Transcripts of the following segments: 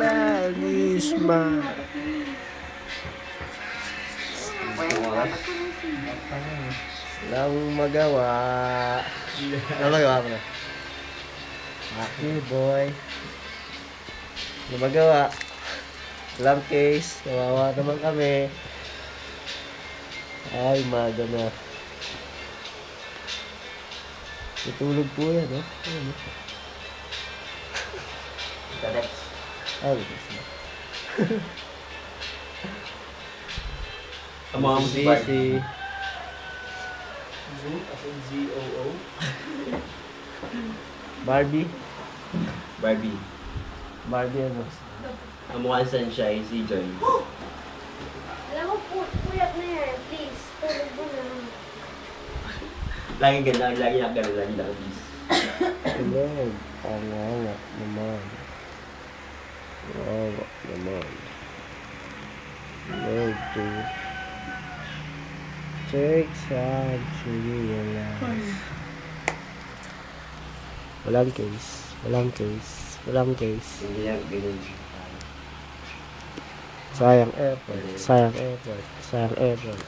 Lanisma. Walang magawa. Walang magawa ko na. Okay, boy. Walang magawa. Walang case. Kawawa naman kami. Ay, maga na. Tutulog po yan, eh. Dadex. Ay, bukas na. Ang mga musibar. Busy. Zoo, as in Z-O-O. Barbie. Barbie. Barbie ano? Ang mukha ni Sunshine, si Joy. Alam mo, puyat na yan. Please, tulog mo na. Lagi ganun, lagi lang ganun, lagi lang please. Tulog. Panganga naman. Wawa naman. Tulog to. Take time to realize. Walang case. Walang case. Walang case. Hindi lang ganun. Sayang effort. Sayang effort. Sayang effort.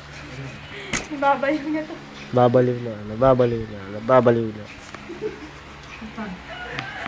Babaliw niya to. Babaliw na. Nababaliw na. Nababaliw na.